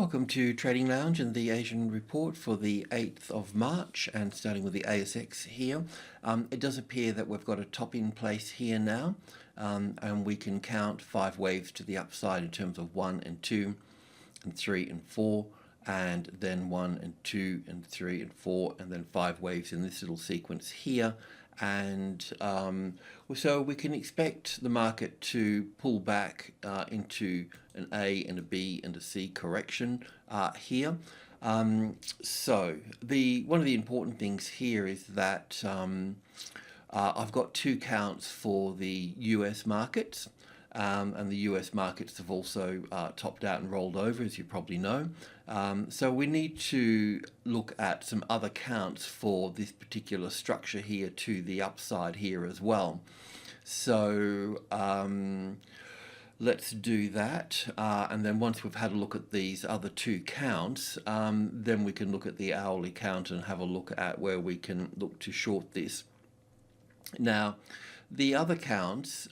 Welcome to Trading Lounge and the Asian report for the 8th of March, and starting with the ASX here. It does appear that we've got a top in place here now, and we can count 5 waves to the upside in terms of 1 and 2 and 3 and 4, and then 1 and 2 and 3 and 4, and then 5 waves in this little sequence here. And so we can expect the market to pull back into an A and a B and a C correction here. So one of the important things here is that I've got 2 counts for the US markets. And the US markets have also topped out and rolled over, as you probably know. So we need to look at some other counts for this particular structure here to the upside here as well. So let's do that. And then once we've had a look at these other 2 counts, then we can look at the hourly count and have a look at where we can look to short this. Now, the other counts,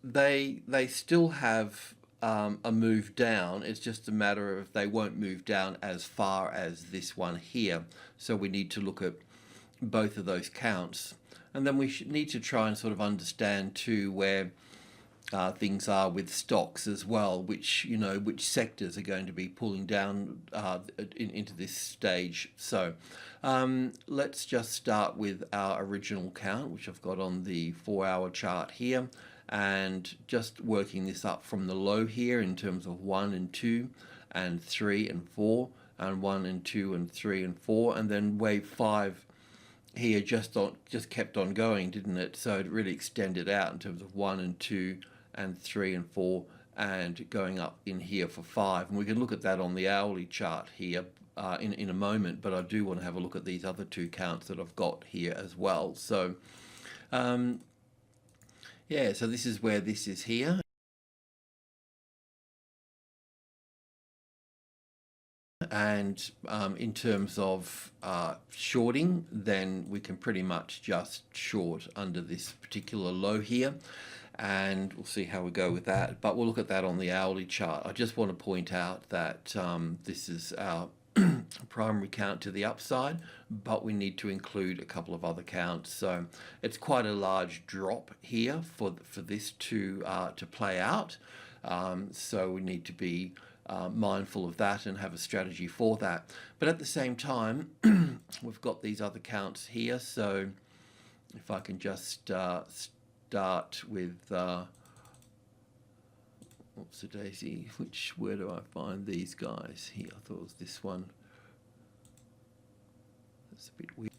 they still have a move down. It's just a matter of they won't move down as far as this one here. So we need to look at both of those counts, and then we need to try and sort of understand too where things are with stocks as well, which sectors are going to be pulling down into this stage. So let's just start with our original count, which I've got on the 4-hour chart here, and just working this up from the low here in terms of 1 and 2 and 3 and 4 and 1 and 2 and 3 and 4, and then wave 5 here just kept on going, didn't it? So it really extended out in terms of 1 and 2 and 3 and 4, and going up in here for 5. And we can look at that on the hourly chart here in a moment, but I do want to have a look at these other 2 counts that I've got here as well. So yeah, so this is where this is here. And in terms of shorting, then we can pretty much just short under this particular low here, and we'll see how we go with that. But we'll look at that on the hourly chart. I just want to point out that this is our primary count to the upside, but we need to include a couple of other counts. So it's quite a large drop here for this to play out. So we need to be mindful of that and have a strategy for that. But at the same time, we've got these other counts here. So if I can just start with what's a daisy? Where do I find these guys here? I thought it was this one. That's a bit weird.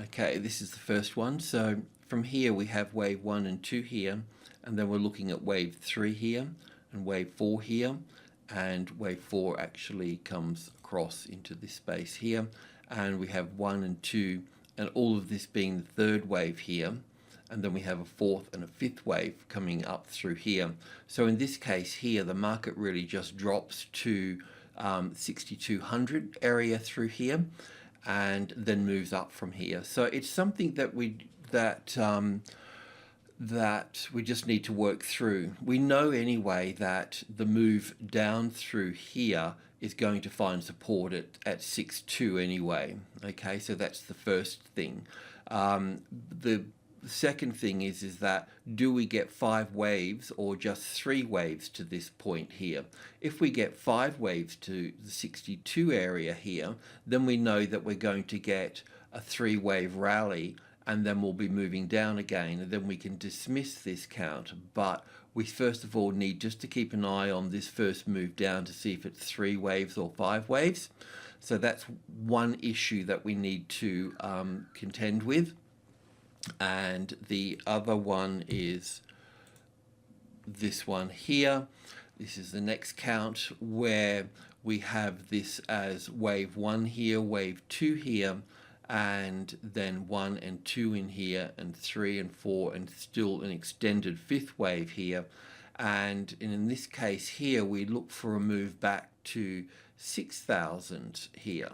Okay, this is the first one. So from here we have wave 1 and 2 here, and then we're looking at wave 3 here and wave 4 here, and wave 4 actually comes across into this space here, and we have 1 and 2, and all of this being the 3rd wave here. And then we have a 4th and a 5th wave coming up through here. So in this case here, the market really just drops to 6200 area through here, and then moves up from here. So it's something that we just need to work through. We know anyway that the move down through here is going to find support at 6.2 anyway. Okay, so that's the first thing. The second thing is that do we get 5 waves or just 3 waves to this point here? If we get 5 waves to the 62 area here, then we know that we're going to get a 3-wave rally, and then we'll be moving down again, and then we can dismiss this count. But we first of all need just to keep an eye on this first move down to see if it's 3 waves or 5 waves. So that's one issue that we need to contend with. And the other one is this one here. This is the next count where we have this as wave 1 here, wave 2 here, and then 1 and 2 in here, and 3 and 4, and still an extended 5th wave here. And in this case here, we look for a move back to 6,000 here.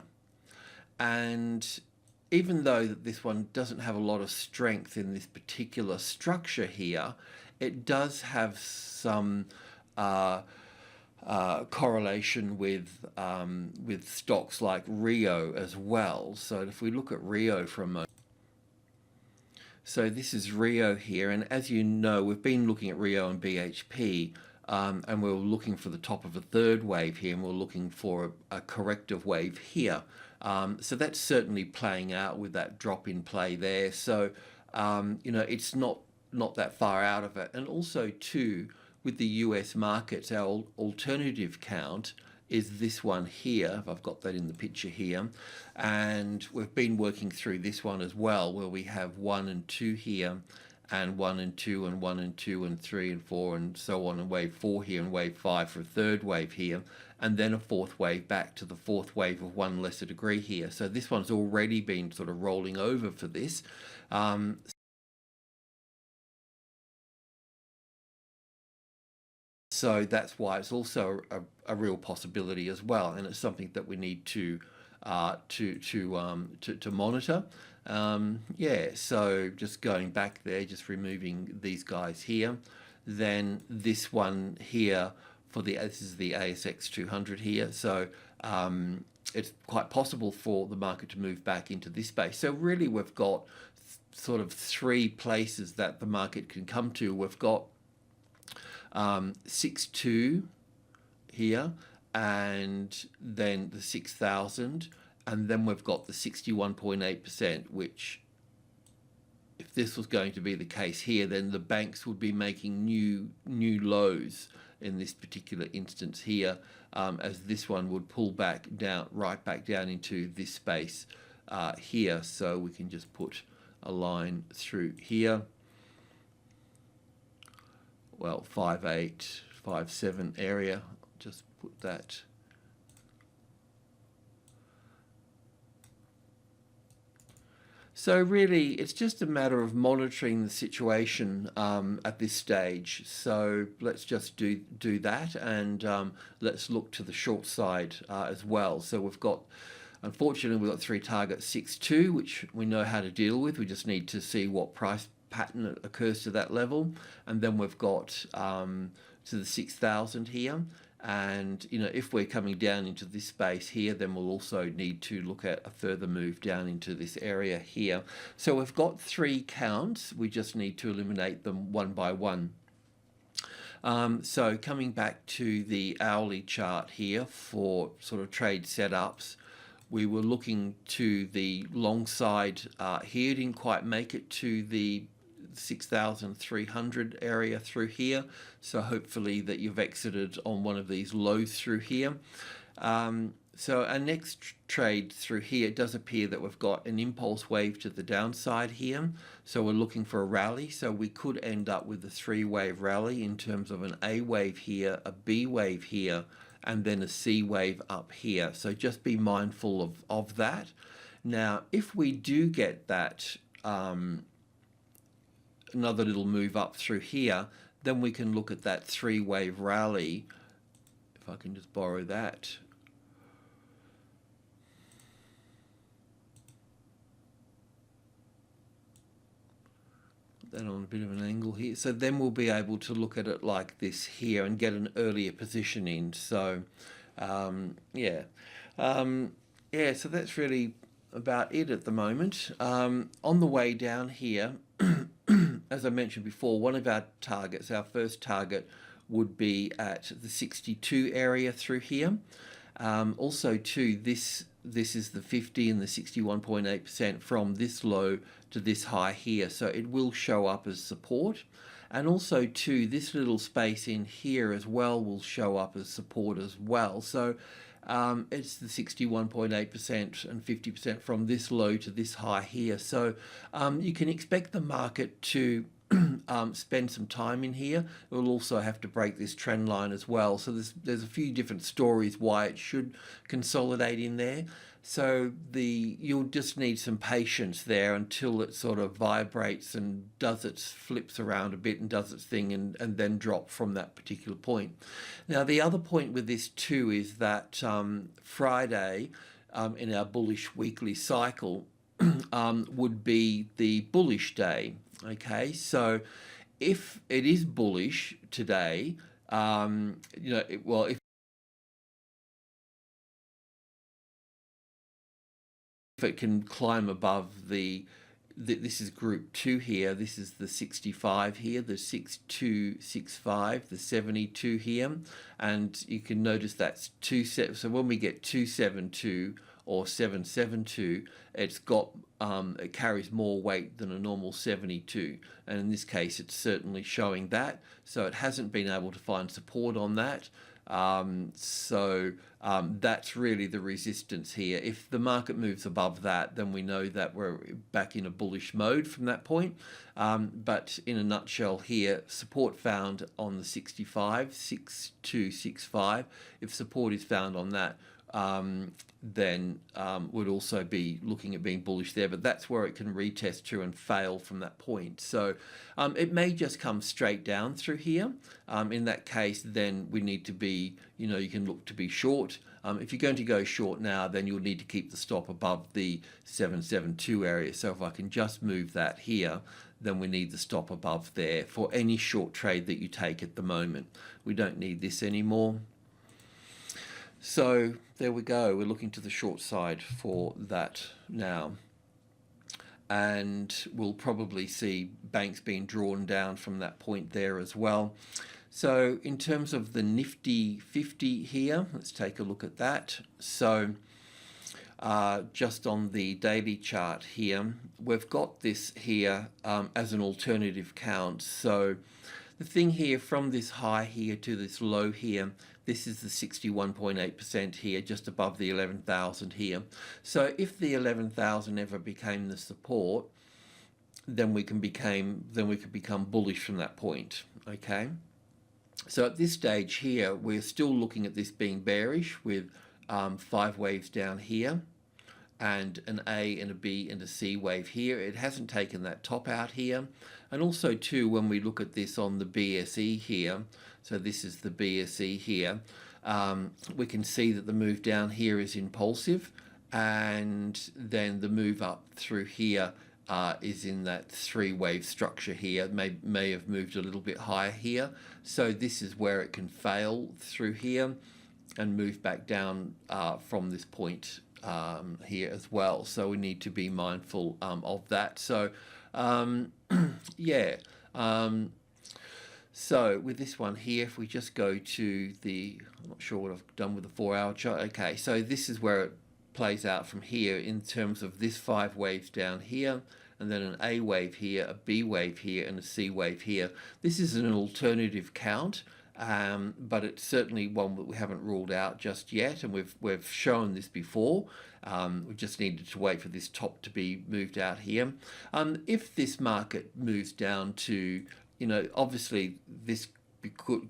And even though that this one doesn't have a lot of strength in this particular structure here, it does have some correlation with stocks like Rio as well. So if we look at Rio for a moment. So this is Rio here, and as you know, we've been looking at Rio and BHP, and we're looking for the top of a third wave here, and we're looking for a corrective wave here. So that's certainly playing out with that drop in play there. So, it's not that far out of it. And also too, with the US markets, our alternative count is this one here. I've got that in the picture here. And we've been working through this one as well, where we have 1 and 2 here, and 1 and 2 and 1 and 2 and 3 and 4 and so on, and wave 4 here and wave 5 for a third wave here, and then a fourth wave back to the fourth wave of 1 lesser degree here. So this one's already been sort of rolling over for this. So that's why it's also a real possibility as well, and it's something that we need to monitor. So just going back there, just removing these guys here, then this one here this is the ASX200 here. So it's quite possible for the market to move back into this space. So really, we've got sort of 3 places that the market can come to. We've got 6.2 here, and then the 6,000, and then we've got the 61.8%, which, if this was going to be the case here, then the banks would be making new lows in this particular instance here, as this one would pull back down, right back down into this space here. So we can just put a line through here. Well, 5.8, 5.7 area, just put that. So really, it's just a matter of monitoring the situation at this stage. So let's just do that, and let's look to the short side as well. So unfortunately, we've got 3 targets, 6.2, which we know how to deal with. We just need to see what price pattern occurs to that level, and then we've got to the 6,000 here, and if we're coming down into this space here, then we'll also need to look at a further move down into this area here. So we've got 3 counts, we just need to eliminate them one by one. So coming back to the hourly chart here for sort of trade setups, we were looking to the long side here, didn't quite make it to the 6,300 area through here, so hopefully that you've exited on one of these lows through here. So our next trade through here, it does appear that we've got an impulse wave to the downside here, so we're looking for a rally. So we could end up with a 3-wave rally in terms of an A wave here, a B wave here, and then a C wave up here. So just be mindful of that. Now, if we do get that another little move up through here, then we can look at that 3-wave rally. If I can just borrow that. Put that on a bit of an angle here. So then we'll be able to look at it like this here and get an earlier position in. So, so that's really about it at the moment. On the way down here, as I mentioned before, one of our targets, our first target, would be at the 62 area through here. Also too, this is the 50 and the 61.8% from this low to this high here, so it will show up as support. And also too, this little space in here as well will show up as support as well. So it's the 61.8% and 50% from this low to this high here. So you can expect the market to spend some time in here. It will also have to break this trend line as well. So there's a few different stories why it should consolidate in there. So you'll just need some patience there until it sort of vibrates and flips around a bit and does its thing, and then drop from that particular point. Now, the other point with this too is that Friday in our Bullish Weekly Cycle would be the bullish day. Okay, so if it is bullish today, if if it can climb above this is group 2 here, this is the 65 here, the 6265, the 72 here, and you can notice that's 27. So when we get 272 or 772, it carries more weight than a normal 72, and in this case it's certainly showing that. So it hasn't been able to find support on that. That's really the resistance here. If the market moves above that, then we know that we're back in a bullish mode from that point. But in a nutshell here, support found on the 65, 6265. If support is found on that, then would also be looking at being bullish there, but that's where it can retest to and fail from that point. So it may just come straight down through here. In that case, then we need to be, you can look to be short. If you're going to go short now, then you'll need to keep the stop above the 772 area. So if I can just move that here, then we need the stop above there for any short trade that you take at the moment. We don't need this anymore. So there we go, we're looking to the short side for that now. And we'll probably see banks being drawn down from that point there as well. So in terms of the Nifty 50 here, let's take a look at that. So just on the daily chart here, we've got this here as an alternative count. So the thing here, from this high here to this low here, this is the 61.8% here, just above the 11,000 here. So if the 11,000 ever became the support, then we could become bullish from that point. Okay. So at this stage here, we're still looking at this being bearish with 5 waves down here, and an A and a B and a C wave here. It hasn't taken that top out here. And also too, when we look at this on the BSE here, so this is the BSE here, we can see that the move down here is impulsive, and then the move up through here is in that 3-wave structure here. May have moved a little bit higher here. So this is where it can fail through here and move back down from this point here as well. So we need to be mindful of that. So yeah. So with this one here, if we just go to I'm not sure what I've done with the 4-hour chart. Okay, so this is where it plays out from here in terms of this 5 waves down here, and then an A wave here, a B wave here, and a C wave here. This is an alternative count, but it's certainly one that we haven't ruled out just yet, and we've shown this before. We just needed to wait for this top to be moved out here. If this market moves down to, obviously this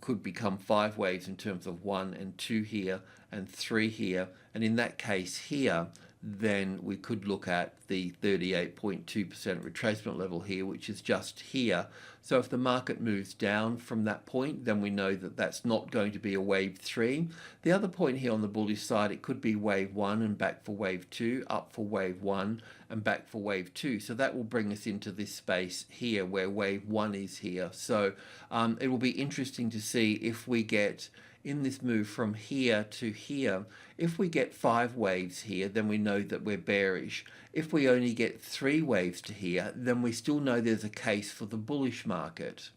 could become 5 waves in terms of 1 and 2 here and 3 here, and in that case here, then we could look at the 38.2% retracement level here, which is just here. So if the market moves down from that point, then we know that that's not going to be a wave 3. The other point here on the bullish side, it could be wave 1 and back for wave 2, up for wave 1 and back for wave 2. So that will bring us into this space here where wave 1 is here. So it will be interesting to see if we get, in this move from here to here, if we get 5 waves here, then we know that we're bearish. If we only get 3 waves to here, then we still know there's a case for the bullish market.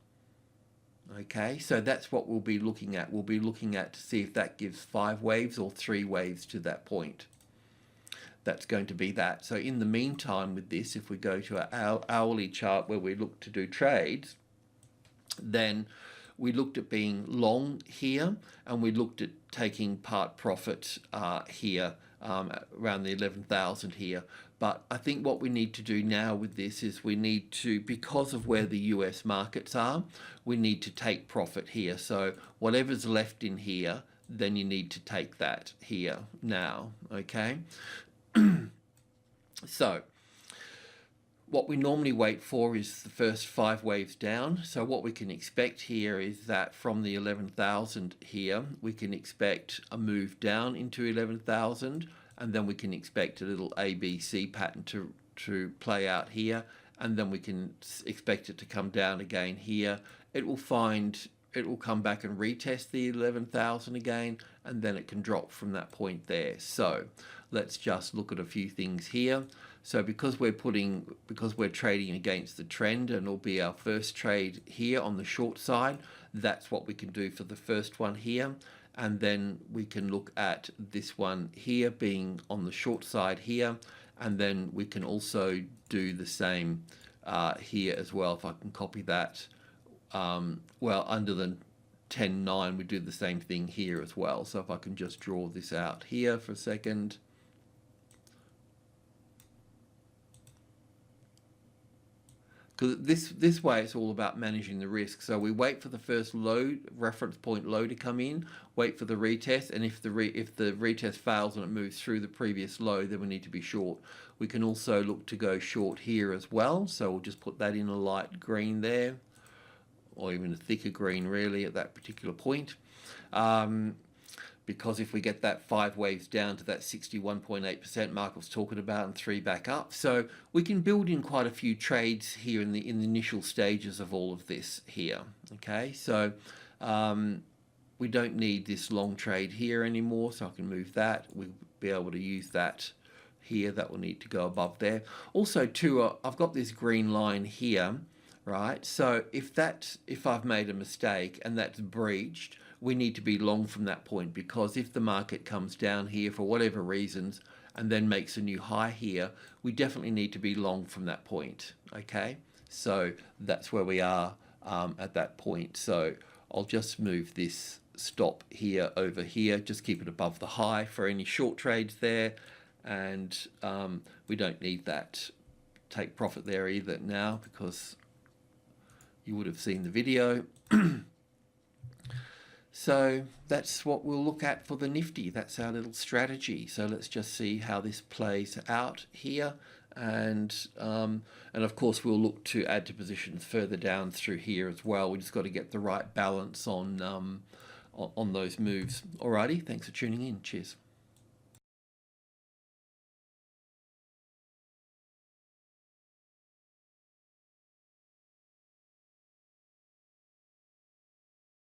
Okay, so that's what we'll be looking at. We'll be looking at to see if that gives 5 waves or 3 waves to that point. That's going to be that. So in the meantime with this, if we go to our hourly chart where we look to do trades, then we looked at being long here, and we looked at taking part profit here around the 11,000 here. But I think what we need to do now with this is we need to, because of where the US markets are, we need to take profit here. So whatever's left in here, then you need to take that here now, okay? So what we normally wait for is the first 5 waves down. So what we can expect here is that from the 11,000 here, we can expect a move down into 11,000, and then we can expect a little ABC pattern to play out here, and then we can expect it to come down again here. It will come back and retest the 11,000 again, and then it can drop from that point there. So let's just look at a few things here. So because we're trading against the trend, and it'll be our first trade here on the short side, that's what we can do for the first one here. And then we can look at this one here being on the short side here, and then we can also do the same here as well. If I can copy that, well, under the 10.9 we do the same thing here as well. So if I can just draw this out here for a second. Because this way it's all about managing the risk. So we wait for the first low, reference point low to come in, wait for the retest, and if the retest fails and it moves through the previous low, then we need to be short. We can also look to go short here as well. So we'll just put that in a light green there, or even a thicker green really at that particular point. Because if we get that 5 waves down to that 61.8% mark I was talking about and 3 back up, so we can build in quite a few trades here in the initial stages of all of this here. Okay, so we don't need this long trade here anymore, so I can move that. We'll be able to use that here. That will need to go above there. Also too, I've got this green line here, right? So if I've made a mistake and that's breached, we need to be long from that point, because if the market comes down here for whatever reasons and then makes a new high here, we definitely need to be long from that point. Okay, so that's where we are at that point. So I'll just move this stop here over here, just keep it above the high for any short trades there, and we don't need that take profit there either now, because you would have seen the video. So that's what we'll look at for the Nifty. That's our little strategy. So let's just see how this plays out here, and of course we'll look to add to positions further down through here as well. We just got to get the right balance on those moves. Alrighty, thanks for tuning in. Cheers.